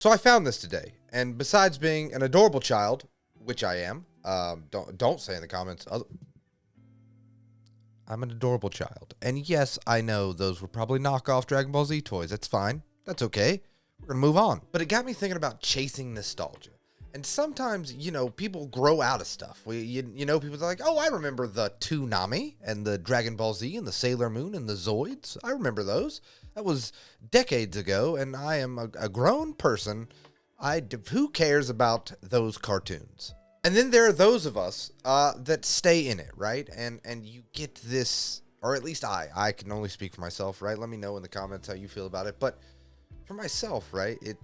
So I found this today, and besides being an adorable child, which I am, don't say in the comments, I'm an adorable child. And yes, I know those were probably knockoff Dragon Ball Z toys. That's fine. That's okay. We're going to move on. But it got me thinking about chasing nostalgia. And sometimes, people grow out of stuff. People are like, oh, I remember the Toonami and the Dragon Ball Z and the Sailor Moon and the Zoids. I remember those. That was decades ago, and I am a grown person. Who cares about those cartoons? And then there are those of us that stay in it, right? And you get this, or at least I can only speak for myself, right? Let me know in the comments how you feel about it. But for myself, right, it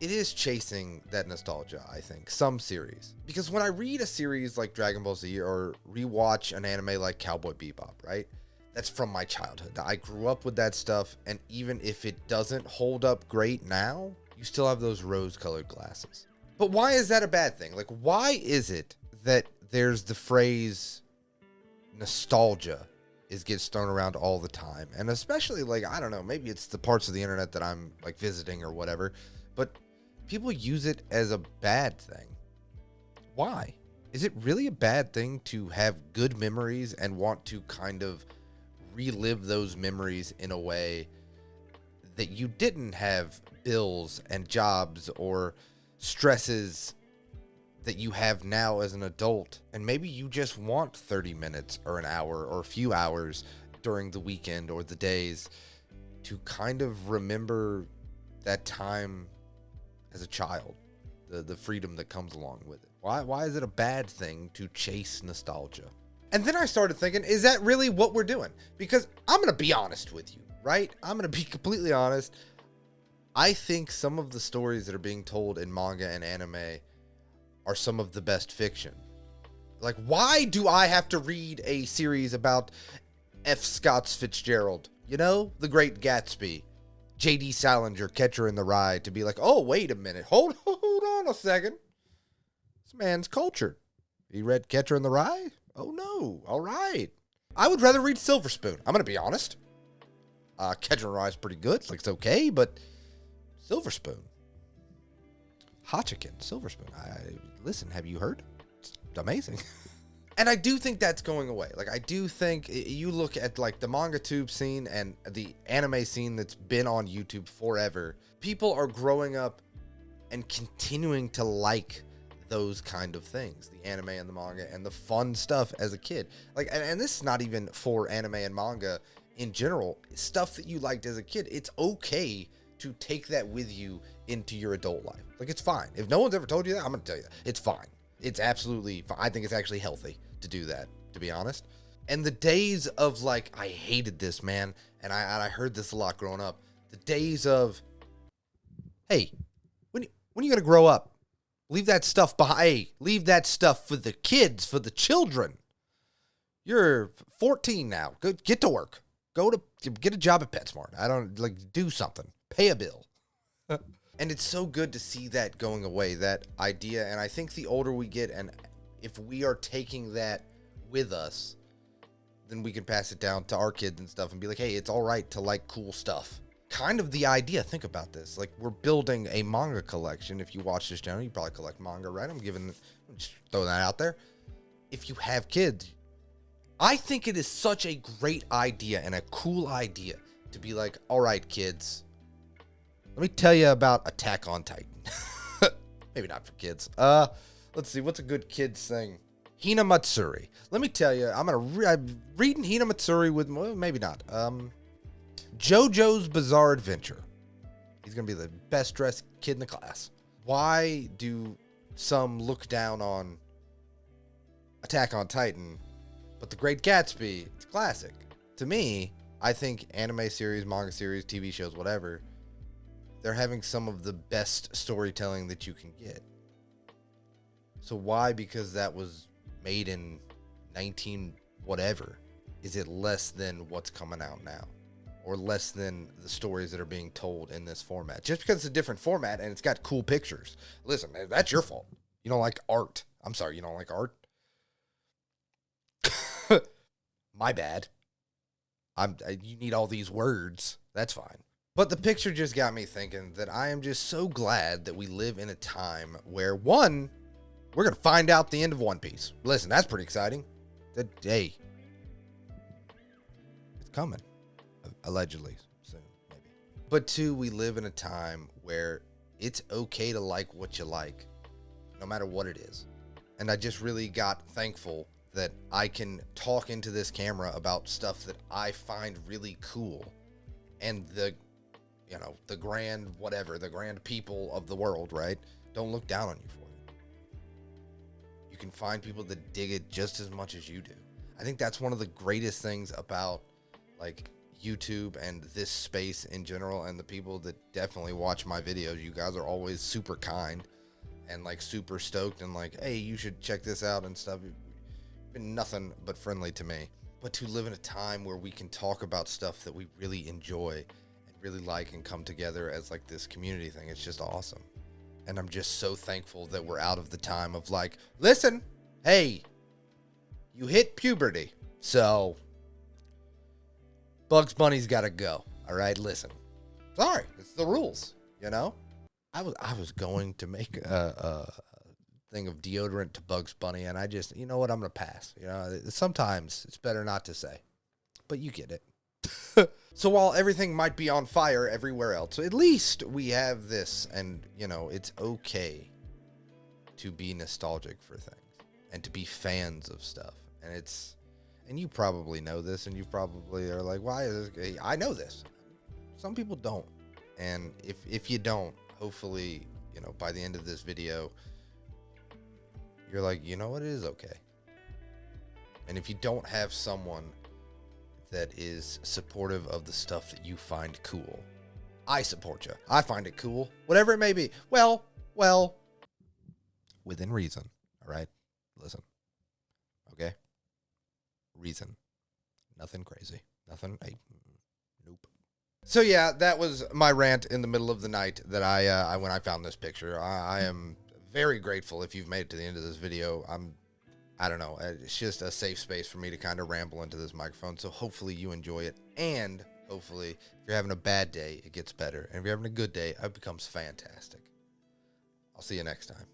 is chasing that nostalgia, I think, some series. Because when I read a series like Dragon Ball Z or rewatch an anime like Cowboy Bebop, right, that's from my childhood. I grew up with that stuff, and even if it doesn't hold up great now, you still have those rose-colored glasses. But why is that a bad thing? Like, why is it that there's the phrase nostalgia gets thrown around all the time? And especially, like, I don't know, maybe it's the parts of the internet that I'm, like, visiting or whatever, but people use it as a bad thing. Why? Is it really a bad thing to have good memories and want to kind of relive those memories in a way that you didn't have bills and jobs or stresses that you have now as an adult, and maybe you just want 30 minutes or an hour or a few hours during the weekend or the days to kind of remember that time as a child, the freedom that comes along with it? Why is it a bad thing to chase nostalgia? And then I started thinking, is that really what we're doing? Because I'm going to be honest with you, right? I'm going to be completely honest. I think some of the stories that are being told in manga and anime are some of the best fiction. Like, why do I have to read a series about F. Scott Fitzgerald, The Great Gatsby, J.D. Salinger, Catcher in the Rye, to be like, oh, wait a minute, hold on a second. This man's cultured. He read Catcher in the Rye? Oh, no. All right. I would rather read Silver Spoon. I'm going to be honest. Catcher in the Rye is pretty good. It's okay, but Silver Spoon. Hachiken, Silver Spoon. Listen, have you heard? It's amazing. And I do think that's going away. Like, I do think you look at, like, the manga tube scene and the anime scene that's been on YouTube forever. People are growing up and continuing to like those kind of things, the anime and the manga and the fun stuff as a kid. Like, and this is not even for anime and manga in general. Stuff that you liked as a kid, it's okay to take that with you into your adult life. Like, it's fine. If no one's ever told you that, I'm going to tell you. It's fine. It's absolutely fine. I think it's actually healthy to do that, to be honest. And the days of, like, I hated this, man, and I heard this a lot growing up. The days of, hey, when are you going to grow up? Leave that stuff behind. Hey, leave that stuff for the kids, for the children. You're 14 now. Go get to work. Get a job at PetSmart. Do something. Pay a bill. And it's so good to see that going away, that idea. And I think the older we get, and if we are taking that with us, then we can pass it down to our kids and stuff and be like, hey, it's all right to like cool stuff. Kind of the idea. Think about this. Like, we're building a manga collection. If you watch this channel, you probably collect manga, right? I'm just throwing that out there. If you have kids, I think it is such a great idea and a cool idea to be like, all right, kids, let me tell you about Attack on Titan. Maybe not for kids. Let's see. What's a good kids thing? Hina Matsuri. Let me tell you, I'm reading Hina Matsuri with, well, maybe not. JoJo's Bizarre Adventure. He's going to be the best dressed kid in the class. Why do some look down on Attack on Titan, but The Great Gatsby, it's classic? To me, I think anime series, manga series, TV shows, whatever, they're having some of the best storytelling that you can get. So why, because that was made in 19 whatever, is it less than what's coming out now? Or less than the stories that are being told in this format? Just because it's a different format and it's got cool pictures. Listen, that's your fault. You don't like art. I'm sorry, you don't like art? My bad. You need all these words. That's fine. But the picture just got me thinking that I am just so glad that we live in a time where, one, we're going to find out the end of One Piece. Listen, that's pretty exciting. The day. It's coming. Allegedly. Soon, maybe. But two, we live in a time where it's okay to like what you like, no matter what it is. And I just really got thankful that I can talk into this camera about stuff that I find really cool. And the grand whatever, the grand people of the world, right? Don't look down on you for it. You can find people that dig it just as much as you do. I think that's one of the greatest things about like YouTube and this space in general, and the people that definitely watch my videos. You guys are always super kind and like super stoked and like, hey, you should check this out and stuff. You've been nothing but friendly to me. But to live in a time where we can talk about stuff that we really enjoy and really like and come together as like this community thing, it's just awesome. And I'm just so thankful that we're out of the time of like, listen, hey, you hit puberty, so Bugs Bunny's got to go. All right, listen. Sorry, it's the rules, you know? I was going to make a thing of deodorant to Bugs Bunny, and I just, you know what, I'm going to pass. You know, sometimes it's better not to say, but you get it. So while everything might be on fire everywhere else, at least we have this, and, you know, it's okay to be nostalgic for things and to be fans of stuff. And you probably know this, and you probably are like, why is this? I know this. Some people don't. And if you don't, hopefully, you know, by the end of this video, you're like, you know what, it is okay. And if you don't have someone that is supportive of the stuff that you find cool, I support you. I find it cool, whatever it may be. Well, within reason. All right, listen. Okay, reason. Nothing crazy. Nothing. Nope. So yeah, that was my rant in the middle of the night that I when I found this picture. I am very grateful if you've made it to the end of this video. I don't know. It's just a safe space for me to kind of ramble into this microphone. So hopefully you enjoy it. And hopefully if you're having a bad day, it gets better. And if you're having a good day, it becomes fantastic. I'll see you next time.